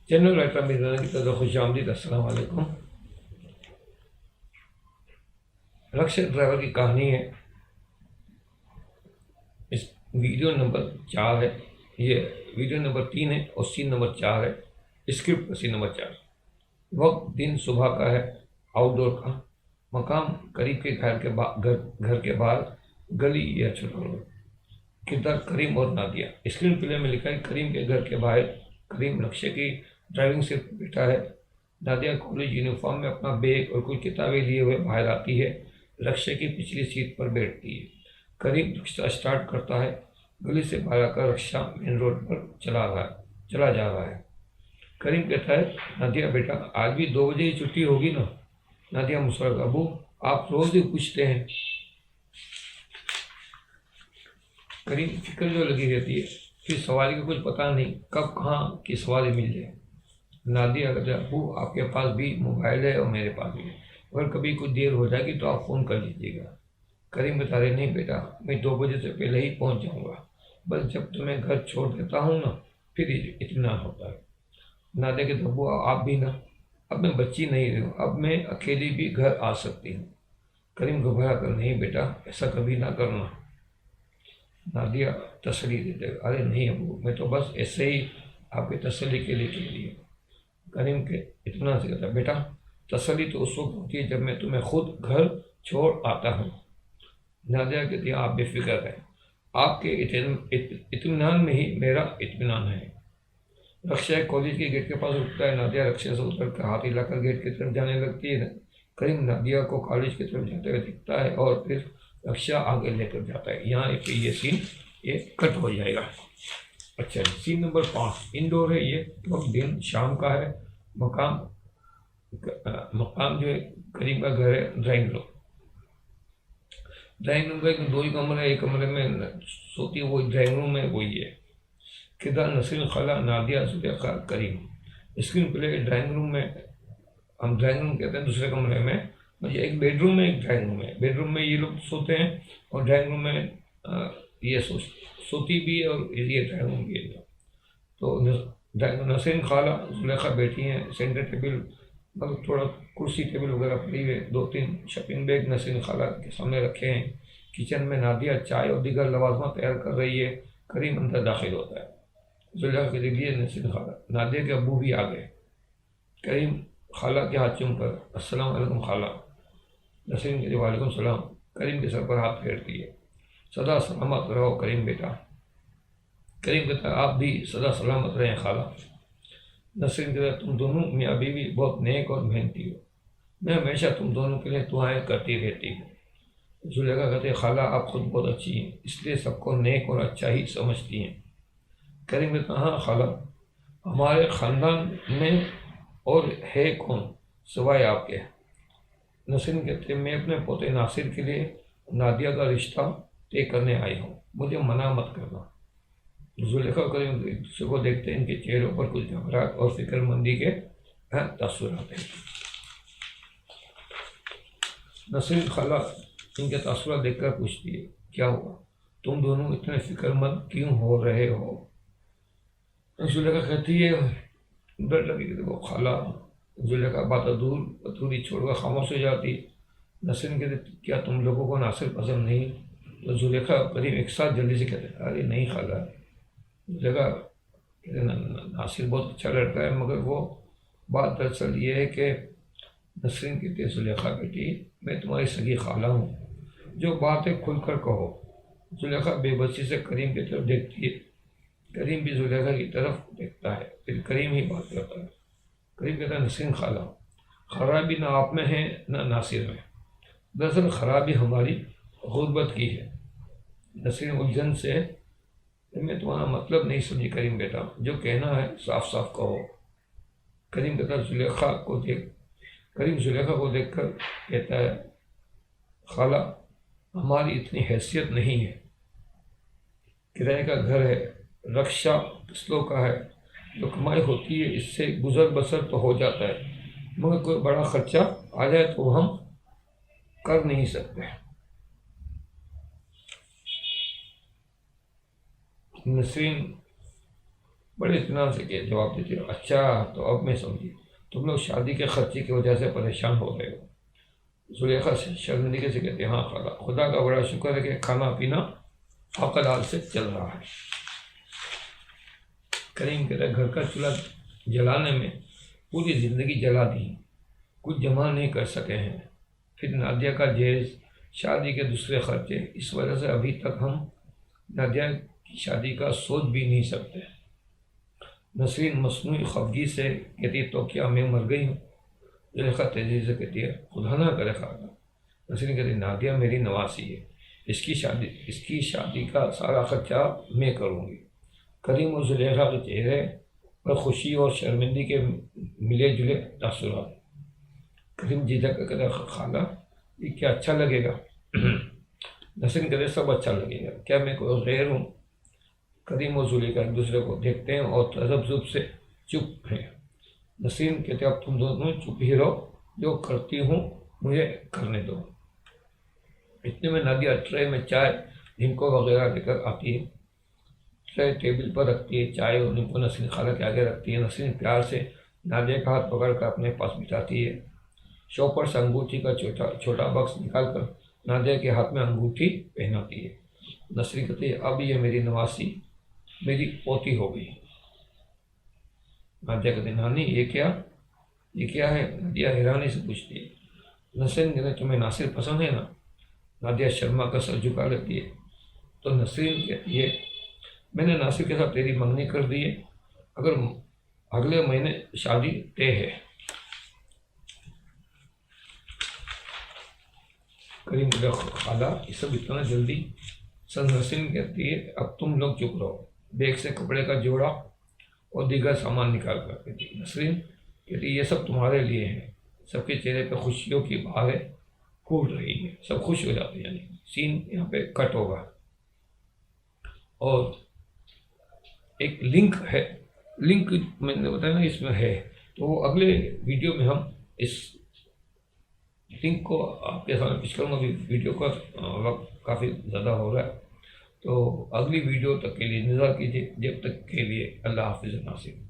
General writer मीराना की तरफ खुश आमदीद। अस्सलाम वालेकुम। रक्षा ड्राइवर की कहानी है। इस वीडियो नंबर 4 है, ये वीडियो नंबर 3 है और सीन नंबर 4 है। स्क्रिप्ट का सीन नंबर 4। वक्त दिन सुबह का है, आउटडोर का। मकाम करीब के घर के बाहर गली या छोटा रोड। किरदार करीम और नादिया। स्क्रीन प्ले में लिखा है करीम के घर के बाहर करीम नक्शे की ड्राइविंग सीट पर बैठा है। नादिया कॉलेज यूनिफॉर्म में अपना बैग और कुछ किताबें लिए हुए बाहर आती है। लक्ष्य की पिछली सीट पर बैठती है। करीम रिक्शा स्टार्ट करता है। गली से बाहर आकर रिक्शा मेन रोड पर चला जा रहा है। करीम कहता है, नादिया बेटा आज भी 2 बजे ही छुट्टी होगी ना? नादिया मुस्कुराकर, अबू आप रोज ही पूछते हैं। करीम फिक्र जो लगी रहती है, फिर सवारी का कुछ पता नहीं कब कहाँ की सवारी मिल जाए। नादिया कहते, अबू आपके पास भी मोबाइल है और मेरे पास भी है, अगर कभी कुछ देर हो जाएगी तो आप फ़ोन कर लीजिएगा। करीम बता रहे, नहीं बेटा मैं 2 बजे से पहले ही पहुंच जाऊंगा, बस जब तुम्हें घर छोड़ देता हूँ ना फिर इत्मीनान होता है। नादिया के अबू आप भी ना, अब मैं बच्ची नहीं रही हूँ, अब मैं अकेली भी घर आ सकती हूँ। करीम घबरा कर, नहीं बेटा ऐसा कभी ना करना। नादिया तसल्ली देते, अरे नहीं अबू मैं तो बस ऐसे ही आपकी तसल्ली के लिए कह रही हूँ। करीम के इत्मीनान से कहता, बेटा तसल्ली तो उस वक्त होती है जब मैं तुम्हें खुद घर छोड़ आता हूँ। नादिया कहती है, आप बेफिक्र हैं, आपके इत्मीनान में ही मेरा इत्मीनान है। रक्षा कॉलेज के गेट के पास रुकता है। नादिया रक्षा से उतर कर हाथ हिलाकर गेट की तरफ जाने लगती है। करीम नादिया को कॉलेज की तरफ जाते हुए दिखता है और फिर रक्षा आगे लेकर जाता है। यहाँ पे ये सीन ये कट हो जाएगा। अच्छा, सीन नंबर 5 इंडोर है। ये वक्त दिन शाम का है। मकाम जो है करीम का घर है ड्राइंग रूम। ड्राइंग रूम का एक 2 ही कमरा है, एक कमरे में सोती है वो ड्राइंग रूम है वही है। किरदार नसीर, खाला, नादिया, जुलेखा, करीम। स्क्रीन प्ले ड्राइंग रूम में, हम ड्राइंग रूम कहते हैं दूसरे कमरे में, मुझे एक बेडरूम में एक ड्राइंग रूम है। बेडरूम में ये लोग सोते हैं और ड्राइंग रूम में ये सोती भी है और ये ड्राइंग रूम भी है। तो नसीर, खाला, जुलेखा बैठी हैं। सेंटर टेबल मतलब थोड़ा कुर्सी टेबल वगैरह पड़ी हुई है। 2-3 शॉपिंग बैग नसीर खाला के सामने रखे हैं। किचन में नादिया चाय और दीगर लवाजमा तैयार कर रही है। करीम अंदर दाखिल होता है। जुलेखा के लिए नसीर खाला, नादिया के अब्बू भी आ गए। करीम खाला के हाथ चूम कर, अस्सलाम वालेकुम खाला। नसीर के लिए वालेकुम सलाम। करीम के सर पर हाथ फेरती है। सदा सलामत रहो करीम बेटा। करीम कहता है, आप भी सदा सलामत रहें खाला। नसीर कहता है, तुम दोनों मियाँ बीवी बहुत नेक और मेहनती हो, मैं हमेशा तुम दोनों के लिए दुआएं करती रहती हूँ। जुलेखा कहते हैं, खाला आप खुद बहुत अच्छी हैं इसलिए सबको नेक और अच्छा ही समझती हैं। करीम कहता, हाँ खाला, हमारे ख़ानदान में और है कौन सिवाय आपके। नसीर कहते हैं, मैं अपने पोते नासिर के लिए नादिया का रिश्ता तय करने आई हूँ, मुझे मना मत करना। जुलेखा करीम एक दूसरे को देखते हैं, इनके चेहरों पर कुछ घबराहट और फिक्रमंदी के तासुरात हैं। नसीर खाला इनके तासुरात देखकर पूछती है, क्या हुआ, तुम दोनों इतने फिक्रमंद क्यों हो रहे हो? जुलेखा कहती है, डर लगी देखो खाला। जुलेखा बात अधूरी छोड़कर खामोश हो जाती। नसीर कहते, क्या तुम लोगों को नासिर पसंद नहीं? तो जुलेखा करीम एक साथ जल्दी से कहते, अरे नहीं खाला। जुलेखा कहते, नासिर बहुत अच्छा लड़का है, मगर वो बात दरअसल ये है कि नसरीन कहती है, जुलेखा बेटी मैं तुम्हारी सगी खाला हूँ, जो बात है खुलकर कहो। जुलेखा बेबसी से करीम की तरफ देखती है। करीम भी जुलेखा की तरफ देखता है, फिर करीम ही बात करता है। करीम कहता है, नसरीन खाला खराबी ना आप में है ना नासिर में, दरअसल खराबी हमारी गुर्बत की है। नसरीन उलझन से, मैं तुम्हारा मतलब नहीं समझी करीम बेटा, जो कहना है साफ साफ कहो। करीम कहता करीम जुलेखा को देखकर कहता है, खाला हमारी इतनी हैसियत नहीं है, किराए का घर है, रक्षा किस्लों का है, जो कमाई होती है इससे गुजर बसर तो हो जाता है, मगर कोई बड़ा खर्चा आ जाए तो हम कर नहीं सकते। नसरीन बड़े इत्मीनान से के जवाब देते हो। अच्छा, तो अब मैं समझी, तुम लोग शादी के खर्चे की वजह से परेशान हो रहे हो। जुलेखा से शर्मिंदगी से कहते हैं, हाँ खाला, खुदा का बड़ा शुक्र है कि खाना पीना हकलाल से चल रहा है। करीम कहता है, घर का चूल्हा जलाने में पूरी ज़िंदगी जला दी, कुछ जमा नहीं कर सके हैं। फिर नादिया का जहेज, शादी के दूसरे खर्चे, इस वजह से अभी तक हम नादिया की शादी का सोच भी नहीं सकते। नसरीन मसनूई खफगी से कहती है, तो क्या मैं मर गई हूँ? जुलेखा तेजी से कहती है, खुदा ना करे खाला। नसरीन कहती है, नादिया मेरी नवासी है, इसकी शादी का सारा खर्चा मैं करूँगी। करीम और जुलेखा के चेहरे पर खुशी और शर्मिंदगी के मिले जुले तासुरात। करीम जीजा का कहता, खाला ये क्या अच्छा लगेगा? नसरीन कहते, सब अच्छा लगेगा, क्या मैं कोई गैर हूँ? करीम और जुलेखा एक दूसरे को देखते हैं और तजब्जुब से चुप हैं। नसरीन कहते, अब तुम दोनों चुप ही रहो, जो करती हूँ मुझे करने दो। इतने में नादिया ट्रे में चाय, नींबू वगैरह लेकर आती है। ट्रे टेबल पर रखती है, चाय और नींबू नसरीन खाला के आगे रखती है। नसरीन प्यार से नादिया का हाथ पकड़कर अपने पास बिठाती है। शॉपर से अंगूठी का छोटा बक्स निकालकर नादिया के हाथ में अंगूठी पहनाती है। नसरीन कहती है, अब ये मेरी नवासी, मेरी पोती हो गई। नादिया कहती, नानी ये क्या है? नादिया हैरानी से पूछती है। नसरीन कहते, तुम्हें नासिर पसंद है ना? नादिया शर्मा का सर झुका लेती है। तो नसरीन कहती है, मैंने नासिर के साथ तेरी मंगनी कर दी है, अगर अगले महीने शादी तय है। करीम बोला, खाला ये सब इतना जल्दी? सर नसरीन कहती है, अब तुम लोग चुप रहो। बैग से कपड़े का जोड़ा और दीगर सामान निकाल कर कहती। नसरीन कहती, ये सब तुम्हारे लिए है। सबके चेहरे पर खुशियों की बहारें फूट रही है, सब खुश हो जाते हैं। यानी सीन यहाँ पे कट होगा और एक लिंक है, लिंक मैंने बताया ना इसमें है, तो अगले वीडियो में हम इस लिंक को आपके सामने पेश करूँगा। अभी वीडियो का वक्त काफ़ी ज़्यादा हो रहा है, तो अगली वीडियो तक के लिए इंतज़ार कीजिए। जब तक के लिए अल्लाह हाफिज़ नासिर।